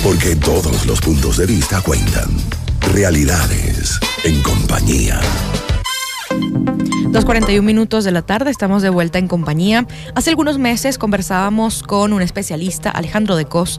Porque todos los puntos de vista cuentan. Realidades en compañía. 2:41 de la tarde, estamos de vuelta en compañía. Hace algunos meses conversábamos con un especialista, Alejandro de Cos,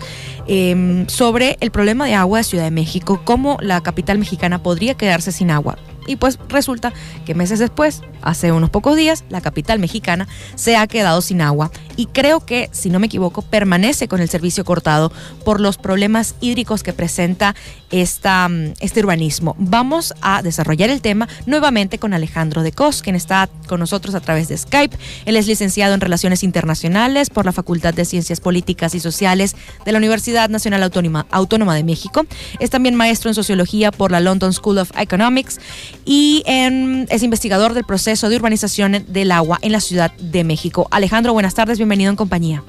sobre el problema de agua de Ciudad de México, cómo la capital mexicana podría quedarse sin agua. Y pues resulta que meses después, hace unos pocos días, la capital mexicana se ha quedado sin agua. Y creo que, si no me equivoco, permanece con el servicio cortado por los problemas hídricos que presenta este urbanismo. Vamos a desarrollar el tema nuevamente con Alejandro de Cos, quien está con nosotros a través de Skype. Él es licenciado en Relaciones Internacionales por la Facultad de Ciencias Políticas y Sociales de la Universidad Nacional Autónoma de México. Es también maestro en Sociología por la London School of Economics y es investigador del proceso de urbanización del agua en la Ciudad de México. Alejandro, buenas tardes, bienvenido en compañía.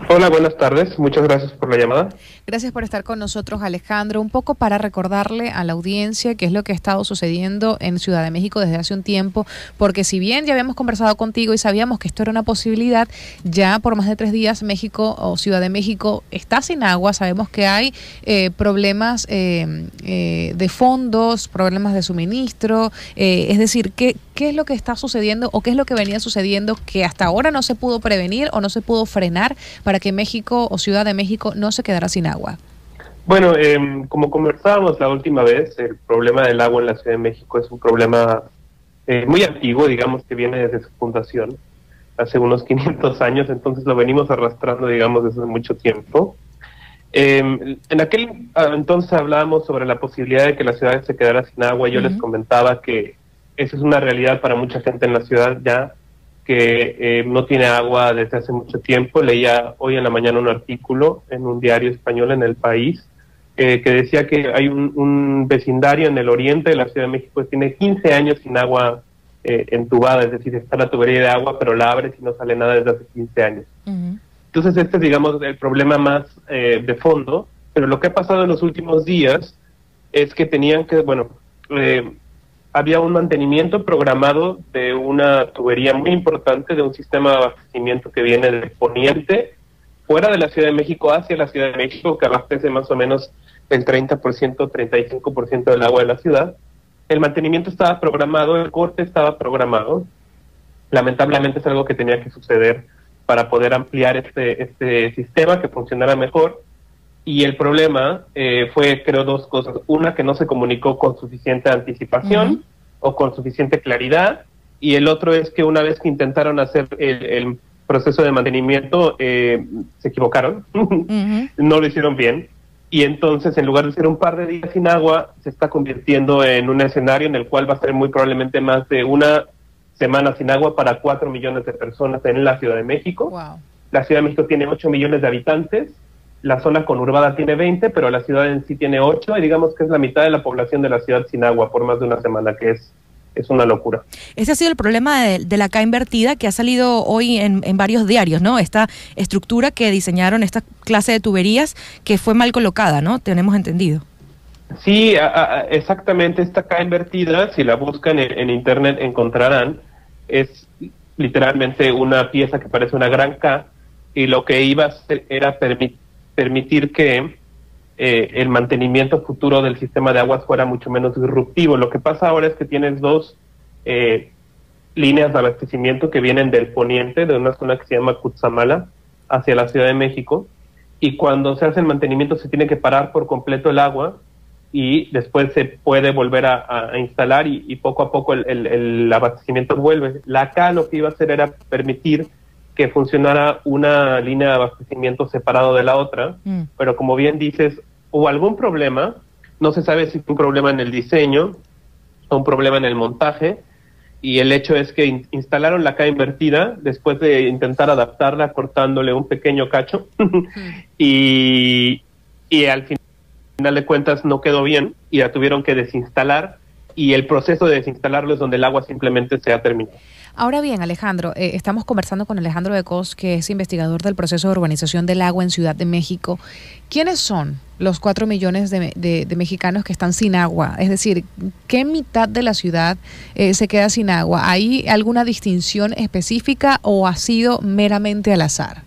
Hola, buenas tardes. Muchas gracias por la llamada. Gracias por estar con nosotros, Alejandro. Un poco para recordarle a la audiencia qué es lo que ha estado sucediendo en Ciudad de México desde hace un tiempo, porque si bien ya habíamos conversado contigo y sabíamos que esto era una posibilidad, ya por más de 3 días México o Ciudad de México está sin agua. Sabemos que hay problemas de fondos, problemas de suministro, es decir, ¿qué es lo que está sucediendo o qué es lo que venía sucediendo que hasta ahora no se pudo prevenir o no se pudo frenar para que México o Ciudad de México no se quedara sin agua? Bueno, como conversábamos la última vez, el problema del agua en la Ciudad de México es un problema muy antiguo, digamos que viene desde su fundación, hace unos 500 años, entonces lo venimos arrastrando, digamos, desde mucho tiempo. En aquel entonces hablábamos sobre la posibilidad de que la ciudad se quedara sin agua. Yo les comentaba que esa es una realidad para mucha gente en la ciudad ya, que no tiene agua desde hace mucho tiempo. Leía hoy en la mañana un artículo en un diario español, en El País, que decía que hay un vecindario en el oriente de la Ciudad de México que tiene 15 años sin agua entubada, es decir, está la tubería de agua, pero la abres y no sale nada desde hace 15 años. Entonces este es, digamos, el problema más de fondo, pero lo que ha pasado en los últimos días es que tenían que, había un mantenimiento programado de una tubería muy importante, de un sistema de abastecimiento que viene del poniente, fuera de la Ciudad de México, hacia la Ciudad de México, que abastece más o menos el 30%, 35% del agua de la ciudad. El mantenimiento estaba programado, el corte estaba programado. Lamentablemente es algo que tenía que suceder para poder ampliar este sistema, que funcionara mejor. Y el problema fue, creo, 2 cosas. Una, que no se comunicó con suficiente anticipación o con suficiente claridad. Y el otro es que una vez que intentaron hacer el proceso de mantenimiento, se equivocaron. No lo hicieron bien. Y entonces, en lugar de ser un par de días sin agua, se está convirtiendo en un escenario en el cual va a ser muy probablemente más de una semana sin agua para 4 millones de personas en la Ciudad de México. Wow. La Ciudad de México tiene 8 millones de habitantes. La zona conurbada tiene 20, pero la ciudad en sí tiene 8, y digamos que es la mitad de la población de la ciudad sin agua por más de una semana, que es una locura. Ese ha sido el problema de la K invertida, que ha salido hoy en varios diarios, ¿no? Esta estructura que diseñaron, esta clase de tuberías, que fue mal colocada, ¿no? Tenemos entendido. Sí, exactamente. Esta K invertida, si la buscan en internet encontrarán, es literalmente una pieza que parece una gran K, y lo que iba a hacer era permitir que el mantenimiento futuro del sistema de aguas fuera mucho menos disruptivo. Lo que pasa ahora es que tienes 2 líneas de abastecimiento que vienen del poniente, de una zona que se llama Cutzamala, hacia la Ciudad de México, y cuando se hace el mantenimiento se tiene que parar por completo el agua, y después se puede volver a instalar, y poco a poco el abastecimiento vuelve. La acá lo que iba a hacer era permitir que funcionara una línea de abastecimiento separado de la otra, pero como bien dices, hubo algún problema, no se sabe si fue un problema en el diseño o un problema en el montaje, y el hecho es que instalaron la K invertida después de intentar adaptarla cortándole un pequeño cacho, y al final de cuentas no quedó bien y la tuvieron que desinstalar, y el proceso de desinstalarlo es donde el agua simplemente se ha terminado. Ahora bien, Alejandro, estamos conversando con Alejandro de Cos, que es investigador del proceso de urbanización del agua en Ciudad de México. ¿Quiénes son los 4 millones de mexicanos que están sin agua? Es decir, ¿qué mitad de la ciudad se queda sin agua? ¿Hay alguna distinción específica o ha sido meramente al azar?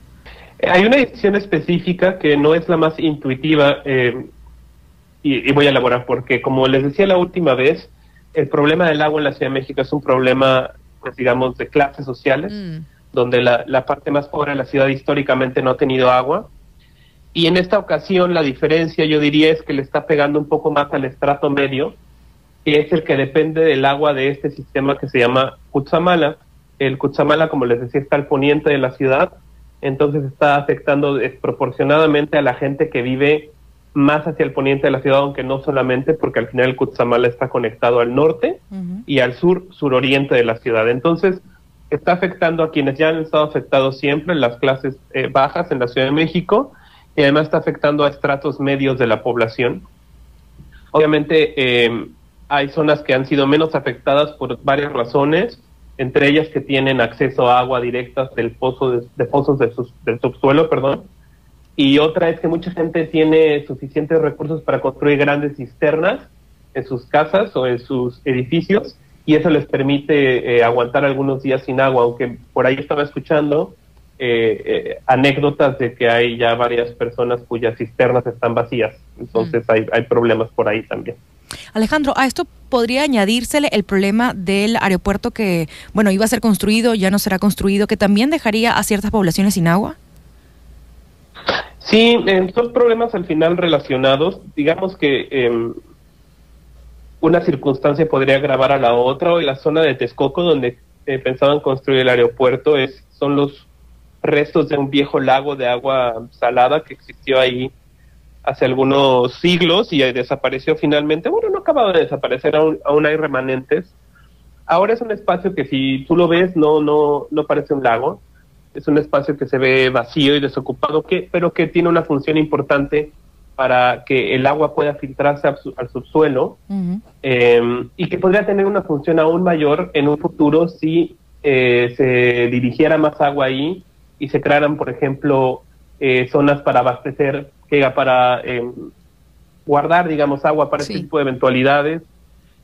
Hay una decisión específica que no es la más intuitiva, y voy a elaborar porque, como les decía la última vez, el problema del agua en la Ciudad de México es un problema, pues, digamos, de clases sociales, donde la parte más pobre de la ciudad históricamente no ha tenido agua. Y en esta ocasión la diferencia, yo diría, es que le está pegando un poco más al estrato medio, que es el que depende del agua de este sistema que se llama Cutzamala. El Cutzamala, como les decía, está al poniente de la ciudad, entonces está afectando desproporcionadamente a la gente que vive más hacia el poniente de la ciudad, aunque no solamente, porque al final el Cutzamala está conectado al norte y al suroriente de la ciudad. Entonces, está afectando a quienes ya han estado afectados siempre, las clases bajas en la Ciudad de México, y además está afectando a estratos medios de la población. Obviamente, hay zonas que han sido menos afectadas por varias razones, entre ellas que tienen acceso a agua directa del pozos del subsuelo, perdón. Y otra es que mucha gente tiene suficientes recursos para construir grandes cisternas en sus casas o en sus edificios, y eso les permite aguantar algunos días sin agua, aunque por ahí estaba escuchando anécdotas de que hay ya varias personas cuyas cisternas están vacías. Entonces hay problemas por ahí también. Alejandro, a esto podría añadírsele el problema del aeropuerto que, bueno, iba a ser construido, ya no será construido, que también dejaría a ciertas poblaciones sin agua. Sí, son problemas al final relacionados. Digamos que una circunstancia podría agravar a la otra. Hoy la zona de Texcoco, donde pensaban construir el aeropuerto, son los restos de un viejo lago de agua salada que existió ahí hace algunos siglos y desapareció finalmente. Bueno, no acababa de desaparecer, aún hay remanentes. Ahora es un espacio que, si tú lo ves, no parece un lago. Es un espacio que se ve vacío y desocupado, pero que tiene una función importante para que el agua pueda filtrarse al subsuelo, y que podría tener una función aún mayor en un futuro si se dirigiera más agua ahí y se crearan, por ejemplo, zonas para abastecer, para guardar, digamos, agua para este tipo de eventualidades.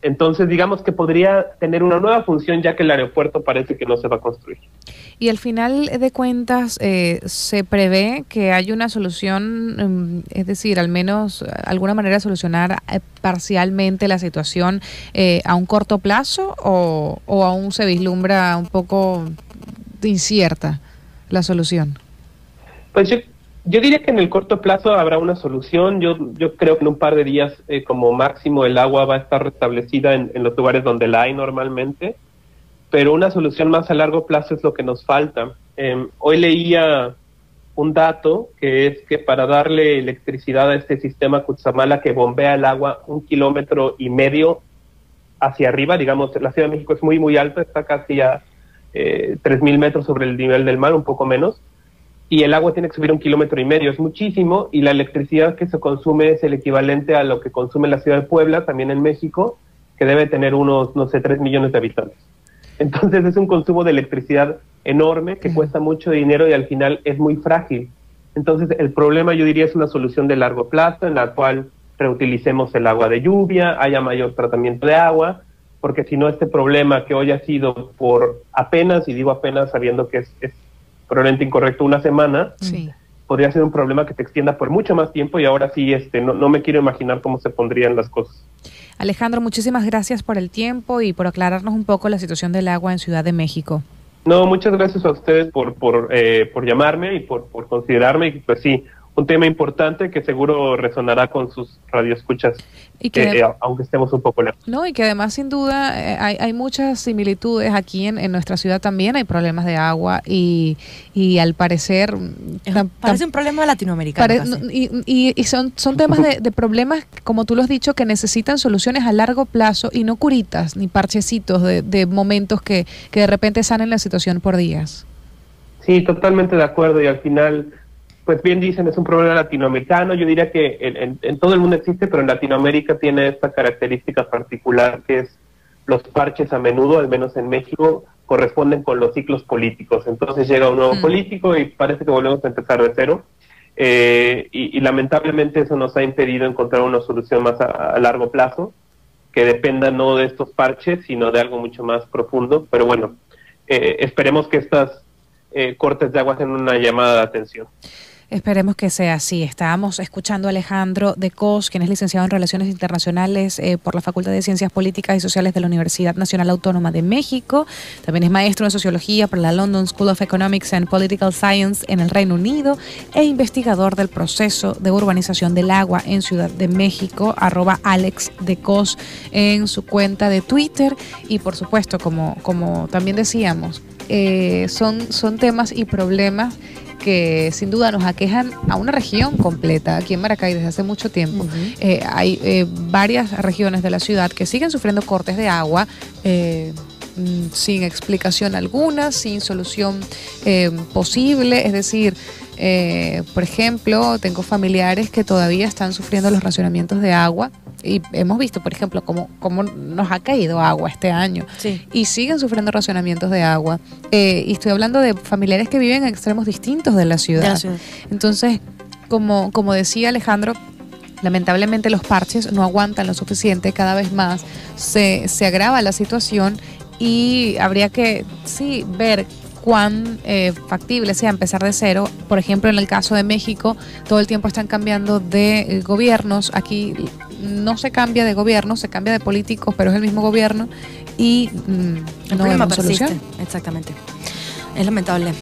Entonces, digamos que podría tener una nueva función, ya que el aeropuerto parece que no se va a construir. Y al final de cuentas, ¿se prevé que haya una solución, es decir, al menos alguna manera de solucionar parcialmente la situación a un corto plazo, o aún se vislumbra un poco incierta la solución? Pues yo diría que en el corto plazo habrá una solución. Yo creo que en un par de días como máximo el agua va a estar restablecida en los lugares donde la hay normalmente, pero una solución más a largo plazo es lo que nos falta. Hoy leía un dato que es que para darle electricidad a este sistema Cutzamala, que bombea el agua 1,5 kilómetros hacia arriba, digamos, la Ciudad de México es muy muy alta, está casi a 3,000 metros sobre el nivel del mar, un poco menos, y el agua tiene que subir 1,5 kilómetros, es muchísimo, y la electricidad que se consume es el equivalente a lo que consume la ciudad de Puebla, también en México, que debe tener unos, no sé, 3 millones de habitantes. Entonces es un consumo de electricidad enorme que cuesta mucho dinero y al final es muy frágil. Entonces el problema, yo diría, es una solución de largo plazo en la cual reutilicemos el agua de lluvia, haya mayor tratamiento de agua, porque si no, este problema que hoy ha sido por apenas, y digo apenas sabiendo que es probablemente incorrecto, una semana, podría ser un problema que se extienda por mucho más tiempo, y ahora sí no me quiero imaginar cómo se pondrían las cosas. Alejandro, muchísimas gracias por el tiempo y por aclararnos un poco la situación del agua en Ciudad de México. No, muchas gracias a ustedes por llamarme y por considerarme, y pues sí, un tema importante que seguro resonará con sus radioescuchas, y que, aunque estemos un poco lejos. No, y que además, sin duda, hay muchas similitudes aquí en nuestra ciudad también. Hay problemas de agua y al parecer... Parece un problema latinoamericano. Y son temas de problemas, como tú lo has dicho, que necesitan soluciones a largo plazo y no curitas ni parchecitos de momentos que de repente sanen la situación por días. Sí, totalmente de acuerdo, y al final... Pues bien dicen, es un problema latinoamericano. Yo diría que en todo el mundo existe, pero en Latinoamérica tiene esta característica particular, que es los parches a menudo, al menos en México, corresponden con los ciclos políticos. Entonces llega un nuevo político y parece que volvemos a empezar de cero. Y lamentablemente eso nos ha impedido encontrar una solución más a largo plazo, que dependa no de estos parches, sino de algo mucho más profundo. Pero bueno, esperemos que estas cortes de agua en una llamada de atención. Esperemos que sea así. Estábamos escuchando a Alejandro de Cos, quien es licenciado en Relaciones Internacionales por la Facultad de Ciencias Políticas y Sociales de la Universidad Nacional Autónoma de México. También es maestro en Sociología por la London School of Economics and Political Science en el Reino Unido e investigador del proceso de urbanización del agua en Ciudad de México, @AlexDeCos en su cuenta de Twitter. Y por supuesto, como también decíamos, son temas y problemas que sin duda nos aquejan a una región completa. Aquí en Maracay desde hace mucho tiempo hay varias regiones de la ciudad que siguen sufriendo cortes de agua sin explicación alguna, sin solución posible. Es decir, por ejemplo, tengo familiares que todavía están sufriendo los racionamientos de agua y hemos visto, por ejemplo, cómo nos ha caído agua este año, sí, y siguen sufriendo racionamientos de agua. Y estoy hablando de familiares que viven en extremos distintos de la ciudad. Entonces, como decía Alejandro, lamentablemente los parches no aguantan lo suficiente, cada vez más se agrava la situación y habría que, sí, ver cuán factible sea empezar de cero. Por ejemplo, en el caso de México, todo el tiempo están cambiando de gobiernos. Aquí no se cambia de gobierno, se cambia de políticos, pero es el mismo gobierno y no vemos solución. Exactamente. Es lamentable.